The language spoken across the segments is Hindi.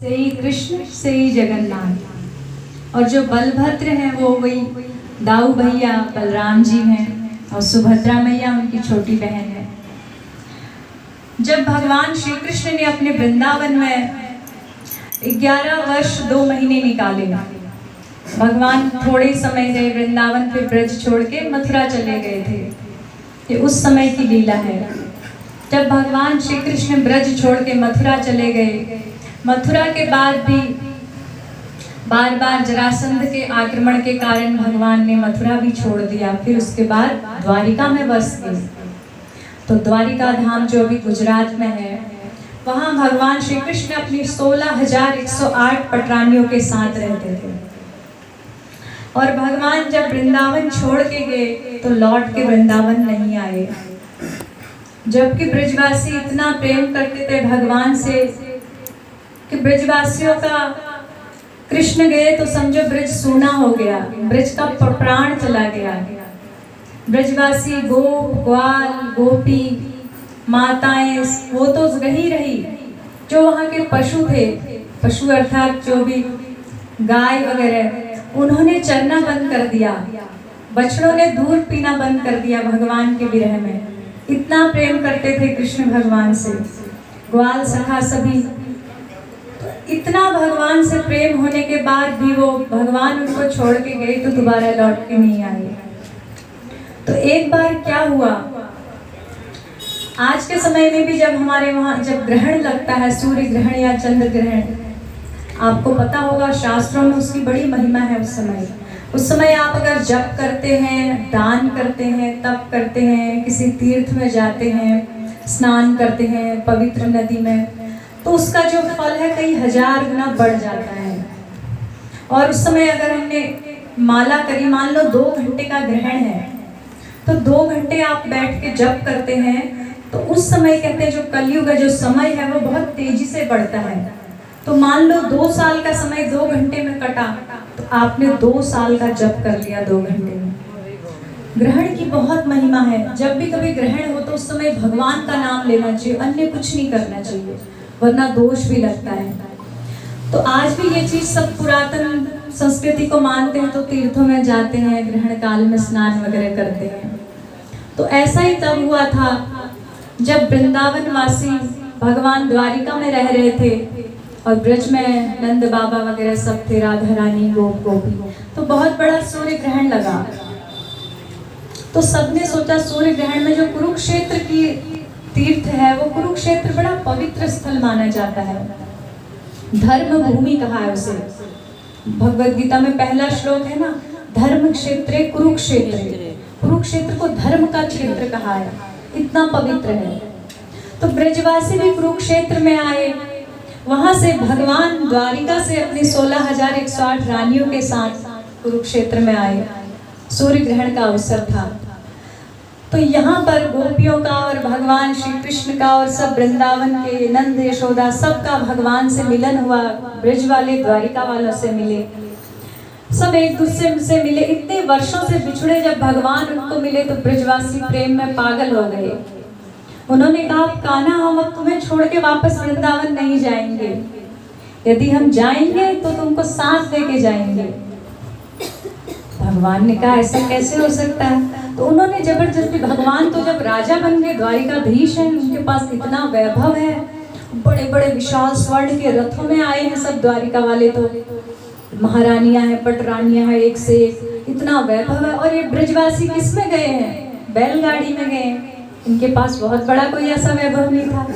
से ही कृष्ण से ही जगन्नाथ। और जो बलभद्र हैं वो वही दाऊ भैया बलराम जी हैं और सुभद्रा मैया उनकी छोटी बहन है। जब भगवान श्री कृष्ण ने अपने वृंदावन में 11 वर्ष 2 महीने निकाले, भगवान थोड़े समय से वृंदावन पे ब्रज छोड़ के मथुरा चले गए थे। ये उस समय की लीला है। जब भगवान श्री कृष्ण ब्रज छोड़ के मथुरा चले गए, मथुरा के बाद भी बार बार जरासंध के आक्रमण के कारण भगवान ने मथुरा भी छोड़ दिया। फिर उसके बाद द्वारिका में बस गए। तो द्वारिका धाम जो अभी गुजरात में है, वहाँ भगवान श्री कृष्ण अपनी 16,108 पटरानियों के साथ रहते थे। और भगवान जब वृंदावन छोड़ के गए तो लौट के वृंदावन नहीं आए, जबकि ब्रजवासी इतना प्रेम करते थे भगवान से कि ब्रजवासियों का कृष्ण गए तो समझो ब्रज सूना हो गया, ब्रज का प्राण चला गया। ब्रजवासी गोप ग्वाल गोपी माताएं वो तो रही रही, जो वहाँ के पशु थे, पशु अर्थात जो भी गाय वगैरह, उन्होंने चरना बंद कर दिया, बछड़ों ने दूध पीना बंद कर दिया भगवान के विरह में। इतना प्रेम करते थे कृष्ण भगवान से। ग्वाल सखा सभी इतना भगवान से प्रेम होने के बाद भी वो भगवान उनको छोड़ के गए तो दोबारा लौट के नहीं आए। तो एक बार क्या हुआ, आज के समय में भी जब हमारे वहाँ जब ग्रहण लगता है, सूर्य ग्रहण या चंद्र ग्रहण, आपको पता होगा शास्त्रों में उसकी बड़ी महिमा है। उस समय आप अगर जप करते हैं, दान करते हैं, तप करते हैं, किसी तीर्थ में जाते हैं, स्नान करते हैं पवित्र नदी में, तो उसका जो फल है कई 1000 गुना बढ़ जाता है। और उस समय अगर हमने माला करी, मान लो 2 घंटे का ग्रहण है, तो 2 घंटे आप बैठ के जप करते हैं, तो उस समय कहते हैं जो कलयुग है, जो समय है वो बहुत तेजी से बढ़ता है। तो मान लो 2 साल का समय 2 घंटे में कटा, तो आपने 2 साल का जप कर लिया 2 घंटे में। ग्रहण की बहुत महिमा है। जब भी कभी ग्रहण हो तो उस समय भगवान का नाम लेना चाहिए, अन्य कुछ नहीं करना चाहिए, वरना दोष भी लगता है। तो आज भी ये चीज सब पुरातन संस्कृति को मानते हैं, तो तीर्थों में जाते हैं, ग्रहण काल में स्नान वगैरह करते हैं। तो ऐसा ही तब हुआ था जब वृंदावन वासी भगवान द्वारिका में रह रहे थे और ब्रज में नंद बाबा वगैरह सब थे, राधा रानी गोप गोपी। तो बहुत बड़ा सूर्य ग्रहण लगा। तो सबने सोचा सूर्य ग्रहण में जो कुरुक्षेत्र की तीर्थ है, वो कुरुक्षेत्र बड़ा पवित्र स्थल माना जाता है, धर्म भूमि कहा है उसे। भगवद गीता में पहला श्लोक है ना, धर्म क्षेत्रे कुरुक्षेत्र, कुरुक्षेत्र को धर्म का क्षेत्र कहा है, इतना पवित्र है। तो ब्रजवासी भी कुरुक्षेत्र में आए, वहां से भगवान द्वारिका से अपनी 16,108 रानियों के साथ कुरुक्षेत्र में आए। सूर्य ग्रहण का अवसर था। तो यहाँ पर गोपियों का और भगवान श्री कृष्ण का और सब वृंदावन के नंद यशोदा सबका भगवान से मिलन हुआ। ब्रज वाले द्वारिका वालों से मिले, सब एक दूसरे से मिले। इतने वर्षों से बिछड़े जब भगवान उनको मिले तो ब्रजवासी प्रेम में पागल हो गए। उन्होंने कहा, कान्हा हम अब तुम्हें छोड़ के वापस वृंदावन नहीं जाएंगे, यदि हम जाएंगे तो तुमको साथ लेके जाएंगे। भगवान ने कहा ऐसा कैसे हो सकता है। तो उन्होंने जबरदस्ती, भगवान तो जब राजा बन गए, द्वारिकाधीश हैं, उनके पास इतना वैभव है, बड़े बड़े विशाल स्वर्ण के रथों में आए हैं सब द्वारिका वाले, तो महारानियां हैं, पटरानियां हैं, एक से एक, इतना वैभव है। और ये ब्रजवासी किस में गए हैं, बैलगाड़ी में गए, इनके पास बहुत बड़ा कोई ऐसा वैभव नहीं था।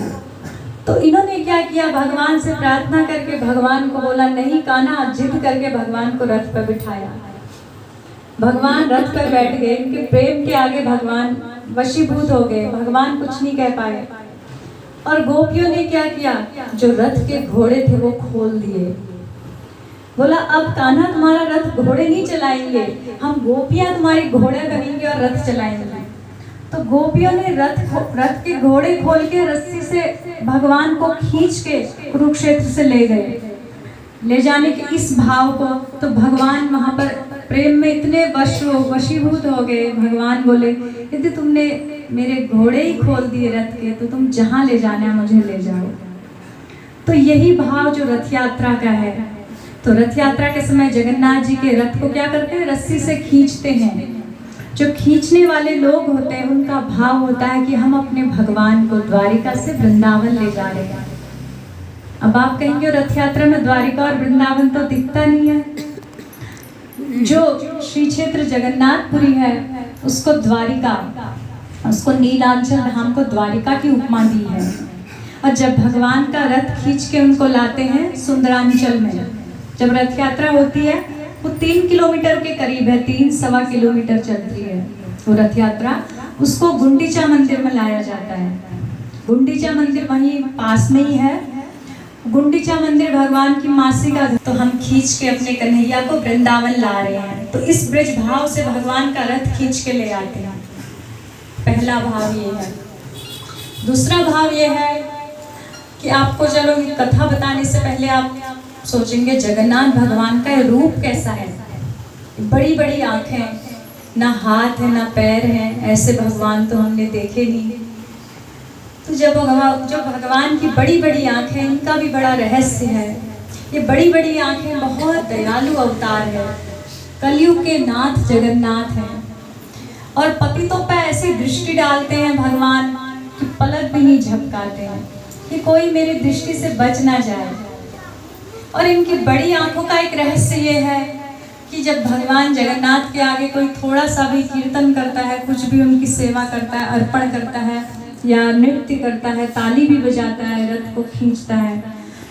तो इन्होंने क्या किया, भगवान से प्रार्थना करके भगवान को बोला नहीं कान्हा, जिद करके भगवान को रथ पर बिठाया। भगवान रथ पर बैठ गए, इनके प्रेम के आगे भगवान वशीभूत हो गए, भगवान कुछ नहीं कह पाए। और गोपियों ने क्या किया, जो रथ के घोड़े थे वो खोल दिए। बोला अब कान्हा तुम्हारा रथ घोड़े नहीं चलाएंगे, हम गोपियां तुम्हारे घोड़े बनेंगे और रथ चलाएंगे। तो गोपियों ने रथ के घोड़े खोल के रस्सी से भगवान को खींच के कुरुक्षेत्र से ले गए। ले जाने के इस भाव को, तो भगवान वहां पर प्रेम में इतने वशीभूत हो गए। भगवान बोले यदि तुमने मेरे घोड़े ही खोल दिए रथ के, तो तुम जहां ले जाना है मुझे ले जाओ। तो यही भाव जो रथ यात्रा का है, तो रथ यात्रा के समय जगन्नाथ जी के रथ को क्या करते हैं, रस्सी से खींचते हैं। जो खींचने वाले लोग होते हैं उनका भाव होता है कि हम अपने भगवान को द्वारिका से वृंदावन ले जा रहे हैं। अब आप कहेंगे रथ यात्रा में द्वारिका और वृंदावन तो दिखता नहीं है। जो श्री क्षेत्र जगन्नाथपुरी है उसको द्वारिका, उसको नीलांचल धाम को द्वारिका की उपमा दी है। और जब भगवान का रथ खींच के उनको लाते हैं सुंदरांचल में, जब रथ यात्रा होती है वो 3 किलोमीटर के करीब है, 3-3.25 किलोमीटर चलती है वो रथ यात्रा। उसको गुंडीचा मंदिर में लाया जाता है। गुंडीचा मंदिर वहीं पास में ही है। गुंडीचा मंदिर भगवान की मासी का, तो हम खींच के अपने कन्हैया को वृंदावन ला रहे हैं। तो इस ब्रज भाव से भगवान का रथ खींच के ले आते हैं। पहला भाव ये है। दूसरा भाव ये है कि आपको चलो ये कथा बताने से पहले आप सोचेंगे जगन्नाथ भगवान का रूप कैसा है। बड़ी बड़ी आंखें, ना हाथ है ना पैर है, ऐसे भगवान तो हमने देखे नहीं। तो जब भगवान की बड़ी बड़ी आंखें, इनका भी बड़ा रहस्य है। ये बड़ी बड़ी आंखें बहुत दयालु अवतार है, कलयुग के नाथ जगन्नाथ हैं। और पतितों पर ऐसी दृष्टि डालते हैं भगवान कि पलक भी नहीं झपकाते हैं कि कोई मेरी दृष्टि से बच ना जाए। और इनकी बड़ी आंखों का एक रहस्य ये है कि जब भगवान जगन्नाथ के आगे कोई थोड़ा सा भी कीर्तन करता है, कुछ भी उनकी सेवा करता है, अर्पण करता है या नृत्य करता है, ताली भी बजाता है, रथ को खींचता है,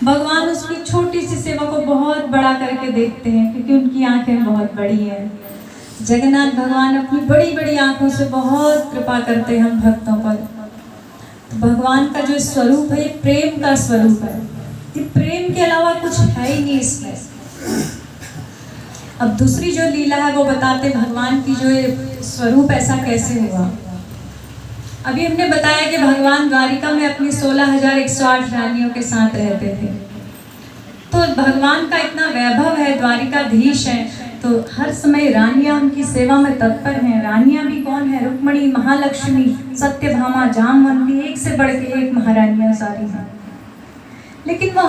भगवान उसकी छोटी सी सेवा को बहुत बड़ा करके देखते हैं क्योंकि उनकी आंखें बहुत बड़ी हैं। जगन्नाथ भगवान अपनी बड़ी बड़ी आंखों से बहुत कृपा करते हैं हम भक्तों पर। तो भगवान का जो स्वरूप है ये प्रेम का स्वरूप है। ये प्रेम के अलावा कुछ है ही नहीं इसमें। अब दूसरी जो लीला है वो बताते भगवान की जो ये स्वरूप ऐसा कैसे हुआ। अभी हमने बताया कि भगवान द्वारिका में अपनी 16,108 रानियों के साथ रहते थे। तो भगवान का इतना वैभव है, द्वारिकाधीश है, तो हर समय रानियां उनकी सेवा में तत्पर हैं। रानियां भी कौन है, रुक्मणी, महालक्ष्मी, सत्यभामा, जामवंती, एक से बढ़ के एक महारानियां सारी हैं। लेकिन वो